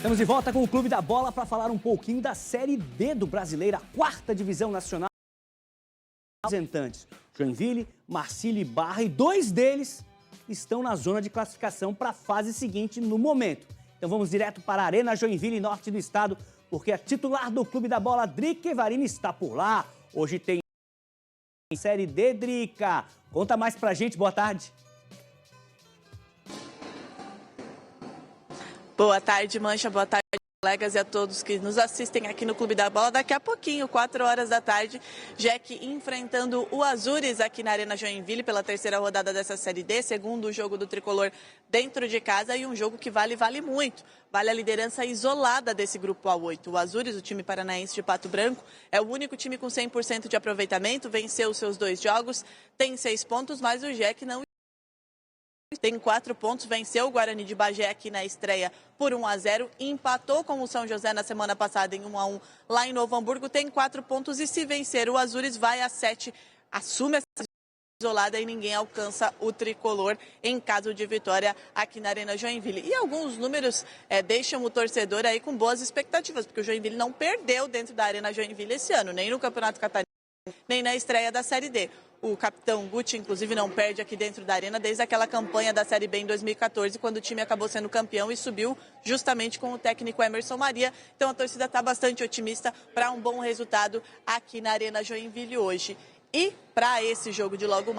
Estamos de volta com o Clube da Bola para falar um pouquinho da Série D do Brasileiro, a 4ª divisão nacional. Representantes Joinville, Marcílio e Barra, e 2 deles estão na zona de classificação para a fase seguinte no momento. Então vamos direto para a Arena Joinville, norte do estado, porque a titular do Clube da Bola, Drica Evarini, está por lá. Hoje tem Série D, Drica. Conta mais pra gente, boa tarde. Boa tarde, Mancha, boa tarde, colegas, e a todos que nos assistem aqui no Clube da Bola. Daqui a pouquinho, 4 horas da tarde, Jack enfrentando o Azures aqui na Arena Joinville pela 3ª rodada dessa Série D, segundo jogo do Tricolor dentro de casa, e um jogo que vale muito. Vale a liderança isolada desse grupo A8. O Azures, o time paranaense de Pato Branco, é o único time com 100% de aproveitamento, venceu os seus 2 jogos, tem 6 pontos, mas o Jack não tem 4 pontos, venceu o Guarani de Bagé aqui na estreia por 1-0, empatou com o São José na semana passada em 1-1 lá em Novo Hamburgo, tem 4 pontos e se vencer o Azures vai a 7, assume essa isolada e ninguém alcança o tricolor em caso de vitória aqui na Arena Joinville. E alguns números deixam o torcedor aí com boas expectativas, porque o Joinville não perdeu dentro da Arena Joinville esse ano, nem no Campeonato Catarinense, nem na estreia da Série D. O capitão Guti, inclusive, não perde aqui dentro da Arena desde aquela campanha da Série B em 2014, quando o time acabou sendo campeão e subiu justamente com o técnico Emerson Maria. Então a torcida está bastante otimista para um bom resultado aqui na Arena Joinville hoje. E para esse jogo de logo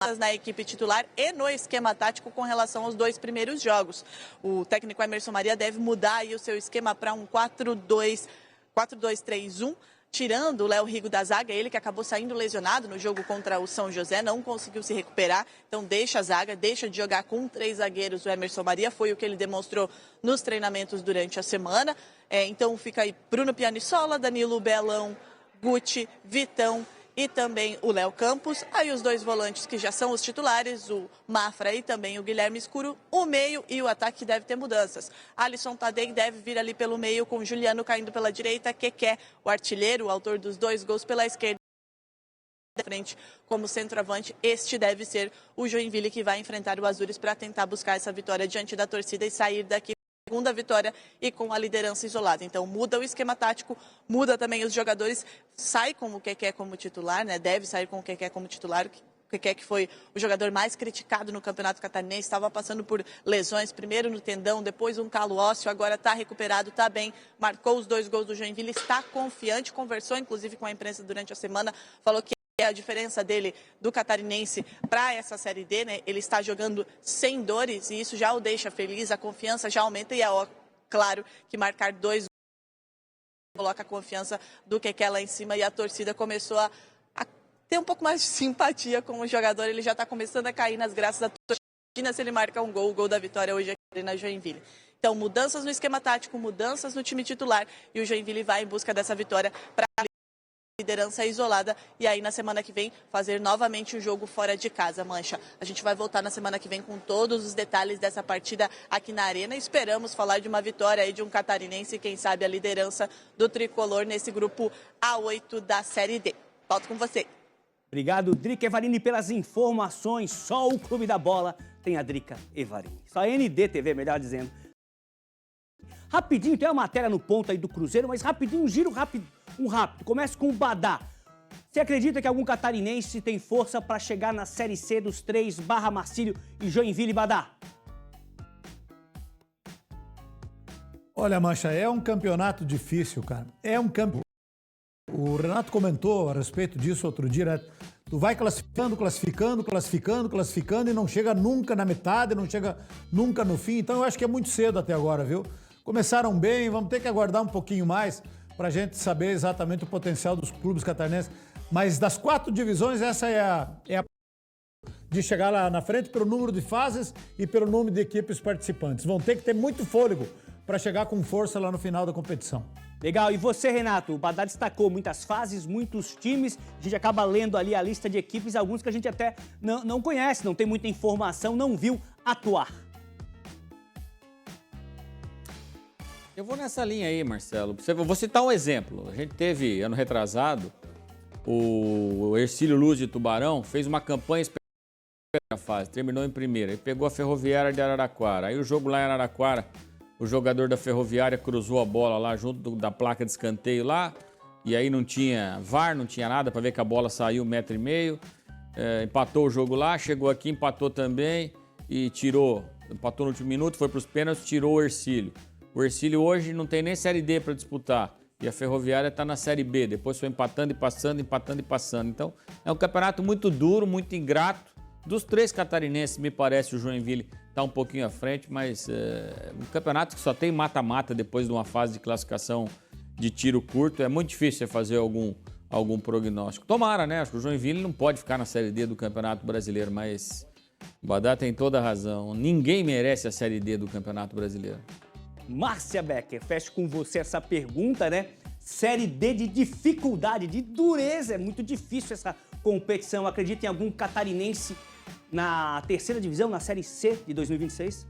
mais, na equipe titular e no esquema tático com relação aos 2 primeiros jogos. O técnico Emerson Maria deve mudar aí o seu esquema para um 4-2-3-1, tirando o Léo Rigo da zaga, ele que acabou saindo lesionado no jogo contra o São José, não conseguiu se recuperar, então deixa a zaga, deixa de jogar com 3 zagueiros o Emerson Maria, foi o que ele demonstrou nos treinamentos durante a semana. Então fica aí Bruno Pianissola, Danilo Belão, Guti, Vitão e também o Léo Campos. Aí os 2 volantes que já são os titulares, o Mafra e também o Guilherme Escuro. O meio e o ataque deve ter mudanças. Alisson Tadei deve vir ali pelo meio com Juliano caindo pela direita. Keké, o artilheiro, o autor dos 2 gols pela esquerda, frente como centroavante. Este deve ser o Joinville que vai enfrentar o Azures para tentar buscar essa vitória diante da torcida e sair daqui segunda vitória e com a liderança isolada. Então muda o esquema tático, muda também os jogadores, sai com o Keké como titular, né? Deve sair com o Keké como titular. O Keké, que foi o jogador mais criticado no Campeonato Catarinense, estava passando por lesões, primeiro no tendão, depois um calo ósseo, agora está recuperado, está bem, marcou os 2 gols do Joinville, está confiante, conversou inclusive com a imprensa durante a semana, falou que a diferença dele do catarinense para essa Série D, né? Ele está jogando sem dores e isso já o deixa feliz, a confiança já aumenta e claro que marcar 2 gols coloca a confiança do Keké lá em cima e a torcida começou a ter um pouco mais de simpatia com o jogador, ele já está começando a cair nas graças da torcida se ele marca um gol, o gol da vitória hoje aqui na Joinville. Então mudanças no esquema tático, mudanças no time titular e o Joinville vai em busca dessa vitória para liderança isolada e aí na semana que vem fazer novamente o jogo fora de casa, Mancha. A gente vai voltar na semana que vem com todos os detalhes dessa partida aqui na Arena. Esperamos falar de uma vitória aí de um catarinense e quem sabe a liderança do tricolor nesse grupo A8 da Série D. Volto com você. Obrigado, Drica Evarini, pelas informações. Só o Clube da Bola tem a Drica Evarini. Só a NDTV, melhor dizendo. Rapidinho, tem uma matéria no ponto aí do Cruzeiro, mas rapidinho, um giro rápido. Começa com o Badá. Você acredita que algum catarinense tem força para chegar na Série C dos 3, Barra, Marcílio e Joinville, Badá? Olha, Mancha, é um campeonato difícil, cara. É um campeonato. O Renato comentou a respeito disso outro dia, né? Tu vai classificando e não chega nunca na metade, não chega nunca no fim. Então eu acho que é muito cedo até agora, viu? Começaram bem, vamos ter que aguardar um pouquinho mais para a gente saber exatamente o potencial dos clubes catarinenses. Mas das 4 divisões, essa é a de chegar lá na frente pelo número de fases e pelo número de equipes participantes. Vão ter que ter muito fôlego para chegar com força lá no final da competição. Legal. E você, Renato? O Badá destacou muitas fases, muitos times. A gente acaba lendo ali a lista de equipes, alguns que a gente até não conhece, não tem muita informação, não viu atuar. Eu vou nessa linha aí, Marcelo. Vou citar um exemplo. A gente teve, ano retrasado, o Hercílio Luz de Tubarão fez uma campanha espetacular na fase, terminou em primeira. Ele pegou a Ferroviária de Araraquara. Aí o jogo lá em Araraquara o jogador da Ferroviária cruzou a bola lá junto da placa de escanteio lá, e aí não tinha VAR, não tinha nada para ver que a bola saiu 1,5 m. Empatou o jogo lá, chegou aqui, empatou também e empatou no último minuto, foi para os pênaltis, tirou o Hercílio. O Hercílio hoje não tem nem Série D para disputar e a Ferroviária está na Série B, depois foi empatando e passando, empatando e passando. Então é um campeonato muito duro, muito ingrato. Dos 3 catarinenses, me parece, o Joinville está um pouquinho à frente, mas um campeonato que só tem mata-mata depois de uma fase de classificação de tiro curto, é muito difícil você fazer algum prognóstico. Tomara, né? Acho que o Joinville não pode ficar na Série D do Campeonato Brasileiro, mas o Badá tem toda a razão. Ninguém merece a Série D do Campeonato Brasileiro. Márcia Becker, fecho com você essa pergunta, né? Série D de dificuldade, de dureza, é muito difícil essa competição. Acredita em algum catarinense na terceira divisão, na Série C de 2026?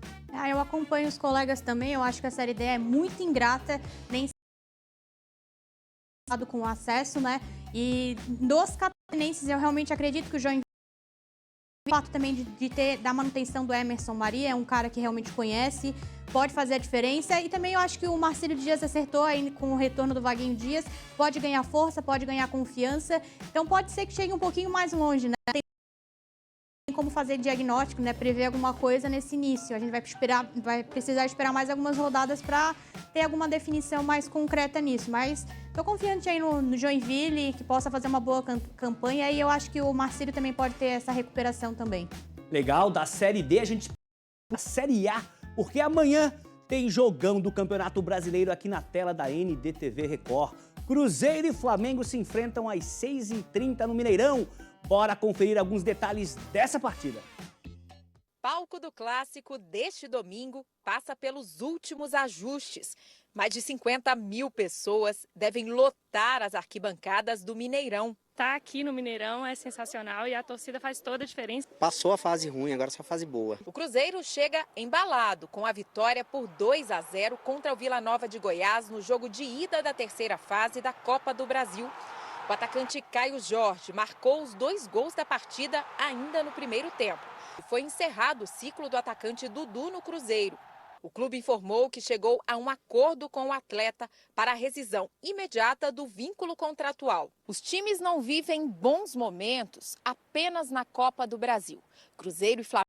Eu acompanho os colegas também, eu acho que a Série D é muito ingrata, nem com o acesso, né? E dos catarinenses, eu realmente acredito que o Joinville, o fato também de ter da manutenção do Emerson Maria, é um cara que realmente conhece, pode fazer a diferença. E também eu acho que o Marcílio Dias acertou aí com o retorno do Vaguinho Dias, pode ganhar força, pode ganhar confiança. Então pode ser que chegue um pouquinho mais longe, né? Tem como fazer diagnóstico, né? Prever alguma coisa nesse início. A gente vai precisar esperar mais algumas rodadas para ter alguma definição mais concreta nisso. Mas estou confiante aí no Joinville, que possa fazer uma boa campanha. E eu acho que o Marcílio também pode ter essa recuperação também. Legal, da Série D a gente a Série A, porque amanhã tem jogão do Campeonato Brasileiro aqui na tela da NDTV Record. Cruzeiro e Flamengo se enfrentam às 6h30 no Mineirão. Bora conferir alguns detalhes dessa partida. Palco do Clássico deste domingo passa pelos últimos ajustes. Mais de 50 mil pessoas devem lotar as arquibancadas do Mineirão. Estar aqui no Mineirão é sensacional e a torcida faz toda a diferença. Passou a fase ruim, agora só a fase boa. O Cruzeiro chega embalado com a vitória por 2-0 contra o Vila Nova de Goiás no jogo de ida da terceira fase da Copa do Brasil. O atacante Caio Jorge marcou os 2 gols da partida ainda no primeiro tempo. Foi encerrado o ciclo do atacante Dudu no Cruzeiro. O clube informou que chegou a um acordo com o atleta para a rescisão imediata do vínculo contratual. Os times não vivem bons momentos apenas na Copa do Brasil. Cruzeiro e Flamengo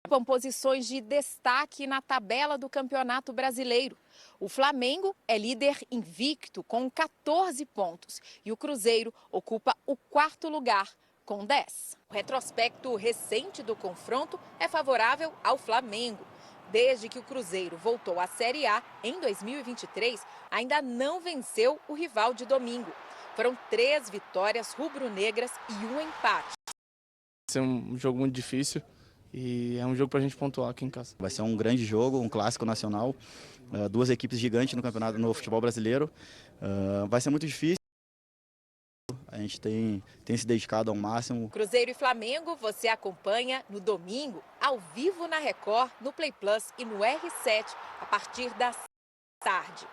ocupam posições de destaque na tabela do Campeonato Brasileiro. O Flamengo é líder invicto com 14 pontos e o Cruzeiro ocupa o 4º lugar com 10. O retrospecto recente do confronto é favorável ao Flamengo. Desde que o Cruzeiro voltou à Série A em 2023, ainda não venceu o rival de domingo. Foram 3 vitórias rubro-negras e 1 empate. Vai ser um jogo muito difícil e é um jogo para a gente pontuar aqui em casa. Vai ser um grande jogo, um clássico nacional, 2 equipes gigantes no campeonato, no futebol brasileiro. Vai ser muito difícil. A gente tem se dedicado ao máximo. Cruzeiro e Flamengo você acompanha no domingo, ao vivo na Record, no Play Plus e no R7, a partir das tarde.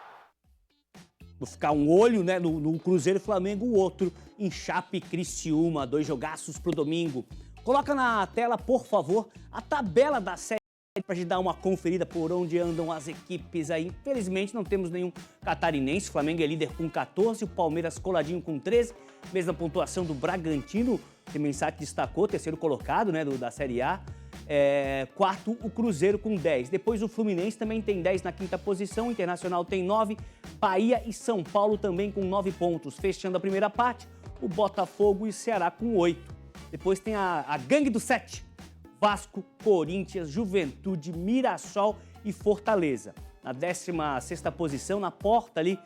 Vou ficar um olho, né, no Cruzeiro e Flamengo, o outro em Chape e Criciúma, 2 jogaços pro domingo. Coloca na tela, por favor, a tabela da Série para a gente dar uma conferida por onde andam as equipes aí. Infelizmente não temos nenhum catarinense. O Flamengo é líder com 14, o Palmeiras coladinho com 13. Mesma pontuação do Bragantino, que o Mensati destacou, 3º colocado, né, da Série A. 4º o Cruzeiro com 10. Depois o Fluminense também tem 10 na 5ª posição, o Internacional tem 9, Bahia e São Paulo também com 9 pontos. Fechando a primeira parte, o Botafogo e o Ceará com 8. Depois tem a Gangue do 7. Vasco, Corinthians, Juventude, Mirassol e Fortaleza. Na 16ª posição, na porta ali,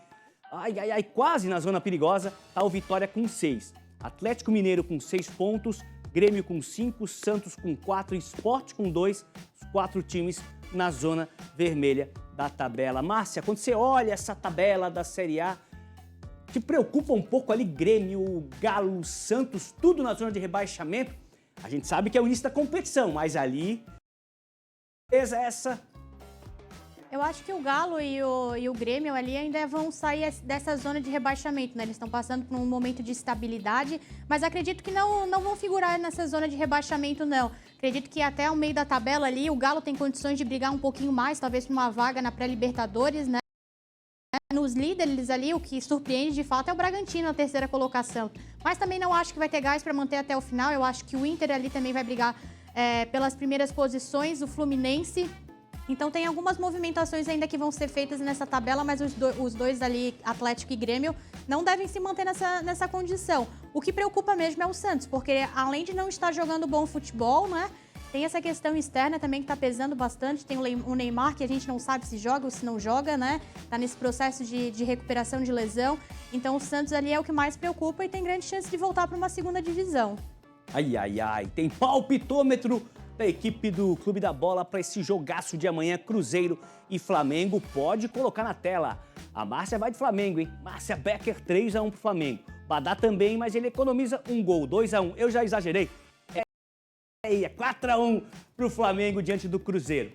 quase na zona perigosa, está o Vitória com 6. Atlético Mineiro com 6 pontos, Grêmio com 5, Santos com 4, Sport com 2, os 4 times na zona vermelha da tabela. Márcia, quando você olha essa tabela da Série A, te preocupa um pouco ali Grêmio, Galo, Santos, tudo na zona de rebaixamento? A gente sabe que é o início da competição, mas ali, essa Eu acho que o Galo e o Grêmio ali ainda vão sair dessa zona de rebaixamento, né? Eles estão passando por um momento de estabilidade, mas acredito que não vão figurar nessa zona de rebaixamento, não. Acredito que até o meio da tabela ali, o Galo tem condições de brigar um pouquinho mais, talvez por uma vaga na pré-Libertadores, né? Nos líderes ali, o que surpreende de fato é o Bragantino na terceira colocação. Mas também não acho que vai ter gás para manter até o final. Eu acho que o Inter ali também vai brigar pelas primeiras posições, o Fluminense. Então tem algumas movimentações ainda que vão ser feitas nessa tabela, mas os dois ali, Atlético e Grêmio, não devem se manter nessa condição. O que preocupa mesmo é o Santos, porque além de não estar jogando bom futebol, né, tem essa questão externa também que está pesando bastante. Tem o Neymar, que a gente não sabe se joga ou se não joga, né? Tá nesse processo de recuperação de lesão. Então o Santos ali é o que mais preocupa e tem grande chance de voltar para uma segunda divisão. Ai, ai, ai, tem palpitômetro da equipe do Clube da Bola para esse jogaço de amanhã, Cruzeiro e Flamengo. Pode colocar na tela. A Márcia vai de Flamengo, hein? Márcia Becker, 3-1 pro Flamengo. Badá também, mas ele economiza um gol, 2-1. Eu já exagerei. É 4-1 pro Flamengo diante do Cruzeiro.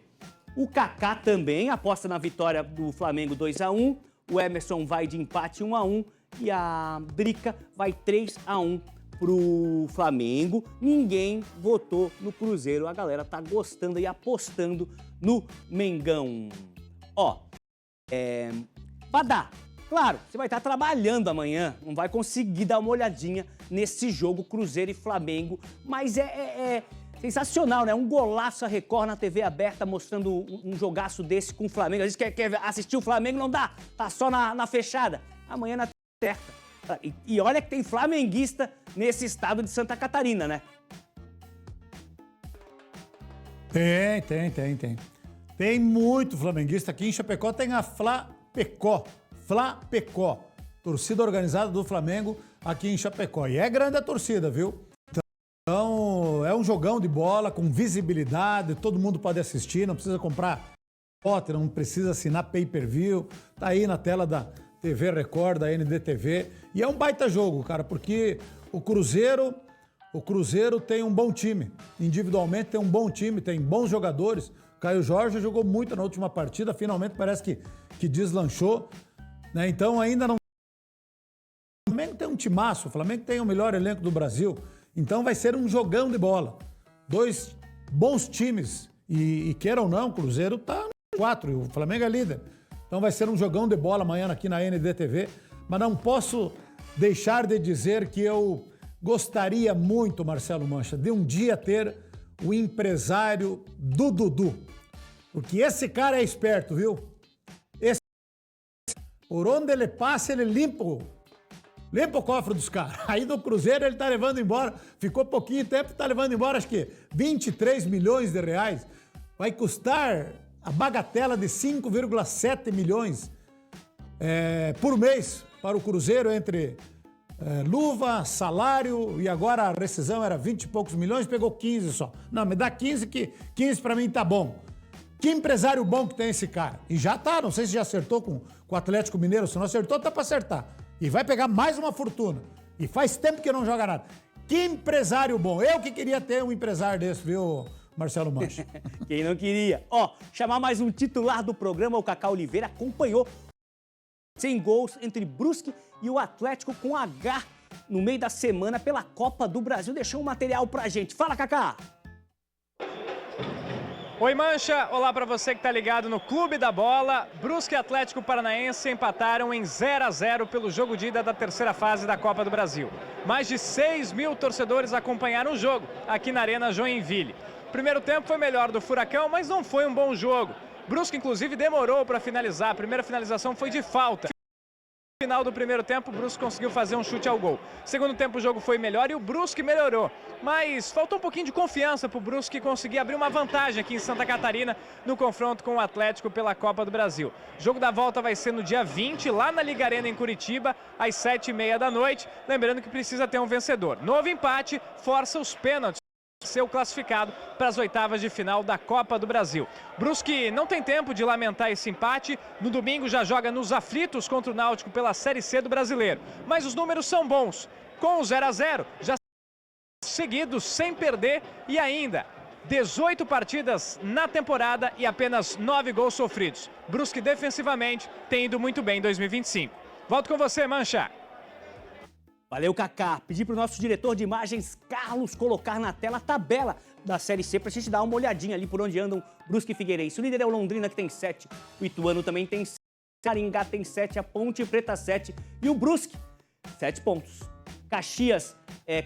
O Kaká também aposta na vitória do Flamengo 2-1. O Emerson vai de empate 1-1. E a Drica vai 3-1 pro Flamengo. Ninguém votou no Cruzeiro. A galera tá gostando e apostando no Mengão. Ó, Badá, claro, você vai estar trabalhando amanhã, não vai conseguir dar uma olhadinha nesse jogo Cruzeiro e Flamengo, mas é sensacional, né? Um golaço a Record na TV aberta mostrando um jogaço desse com o Flamengo. Às vezes quer assistir o Flamengo, não dá, tá só na fechada. Amanhã na certa. E olha que tem flamenguista nesse estado de Santa Catarina, né? Tem. Tem muito flamenguista aqui em Chapecó, tem a Flapecó. Torcida organizada do Flamengo aqui em Chapecó. E é grande a torcida, viu? Então, é um jogão de bola com visibilidade, todo mundo pode assistir, não precisa comprar pote, não precisa assinar pay-per-view. Tá aí na tela da TV Record, da NDTV. E é um baita jogo, cara, porque o Cruzeiro tem um bom time. Individualmente tem um bom time, tem bons jogadores. Caio Jorge jogou muito na última partida, finalmente parece que deslanchou, né? Então ainda não... O Flamengo tem um timaço, o Flamengo tem o melhor elenco do Brasil. Então vai ser um jogão de bola. Dois bons times. E queira ou não, o Cruzeiro tá no 4 e o Flamengo é líder. Então vai ser um jogão de bola amanhã aqui na NDTV. Mas não posso deixar de dizer que eu gostaria muito, Marcelo Mancha, de um dia ter o empresário do Dudu. Porque esse cara é esperto, viu? Por onde ele passa, ele limpa o cofre dos caras. Aí do Cruzeiro ele tá levando embora, ficou pouquinho tempo, tá levando embora acho que 23 milhões de reais. Vai custar a bagatela de 5,7 milhões por mês para o Cruzeiro entre luva, salário e agora a rescisão era 20 e poucos milhões, pegou 15 só. Não, me dá 15 que 15 para mim tá bom. Que empresário bom que tem esse cara. E já tá, não sei se já acertou com o Atlético Mineiro, se não acertou, tá para acertar. E vai pegar mais uma fortuna. E faz tempo que não joga nada. Que empresário bom. Eu que queria ter um empresário desse, viu, Marcelo Mancha? Quem não queria? Ó, chamar mais um titular do programa, o Kaká Oliveira, acompanhou 100 gols entre Brusque e o Atlético com H no meio da semana pela Copa do Brasil. Deixou um material pra gente. Fala, Kaká! Oi, Mancha. Olá para você que tá ligado no Clube da Bola. Brusque e Atlético Paranaense empataram em 0-0 pelo jogo de ida da terceira fase da Copa do Brasil. Mais de 6 mil torcedores acompanharam o jogo aqui na Arena Joinville. O primeiro tempo foi melhor do Furacão, mas não foi um bom jogo. Brusque, inclusive, demorou para finalizar. A primeira finalização foi de falta. No final do primeiro tempo, o Brusque conseguiu fazer um chute ao gol. Segundo tempo, o jogo foi melhor e o Brusque melhorou. Mas faltou um pouquinho de confiança para o Brusque conseguir abrir uma vantagem aqui em Santa Catarina no confronto com o Atlético pela Copa do Brasil. O jogo da volta vai ser no dia 20, lá na Liga Arena em Curitiba, às 7h30 da noite. Lembrando que precisa ter um vencedor. Novo empate, força os pênaltis. Seu classificado para as oitavas de final da Copa do Brasil. Brusque não tem tempo de lamentar esse empate. No domingo já joga nos aflitos contra o Náutico pela Série C do Brasileiro. Mas os números são bons. Com o 0-0, já seguidos sem perder e ainda 18 partidas na temporada e apenas 9 gols sofridos. Brusque defensivamente tem ido muito bem em 2025. Volto com você, Mancha. Valeu, Kaká. Pedi para o nosso diretor de imagens, Carlos, colocar na tela a tabela da Série C para a gente dar uma olhadinha ali por onde andam Brusque e Figueirense. O líder é o Londrina, que tem 7. O Ituano também tem 7. Maringá tem 7. A Ponte Preta 7. E o Brusque, 7 pontos. Caxias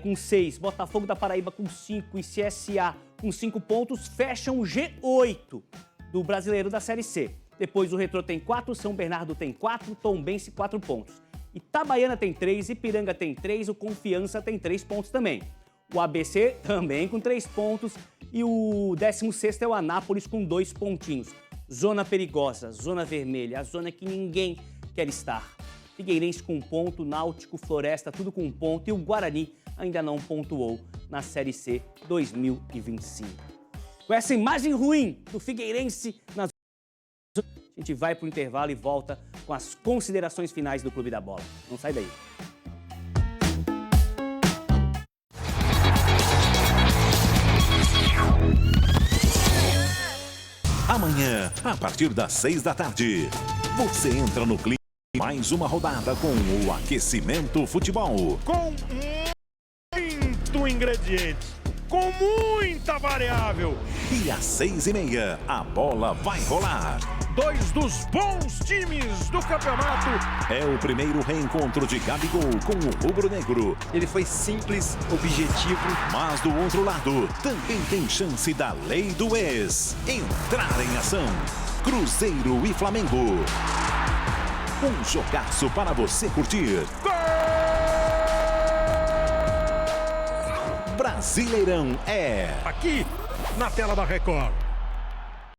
com 6. Botafogo da Paraíba com 5. E CSA com 5 pontos. Fecham o G8 do Brasileiro da Série C. Depois o Retrô tem 4. São Bernardo tem 4. Tombense 4 pontos. Itabaiana tem 3, Ipiranga tem 3, o Confiança tem 3 pontos também. O ABC também com 3 pontos e o 16º é o Anápolis com 2 pontinhos. Zona perigosa, zona vermelha, a zona que ninguém quer estar. Figueirense com 1 ponto, Náutico, Floresta, tudo com 1 ponto e o Guarani ainda não pontuou na Série C 2025. Com essa imagem ruim do Figueirense nas a gente vai para o intervalo e volta com as considerações finais do Clube da Bola. Não sai daí. Amanhã, a partir das 6 da tarde, você entra no clima de mais uma rodada com o Aquecimento Futebol. Com muito ingrediente, com muita variável. E às 6h30, a bola vai rolar. 2 dos bons times do campeonato. É o primeiro reencontro de Gabigol com o rubro-negro. Ele foi simples, objetivo. Mas do outro lado, também tem chance da lei do ex entrar em ação. Cruzeiro e Flamengo. Um jogaço para você curtir. Gol! Brasileirão é aqui na tela da Record.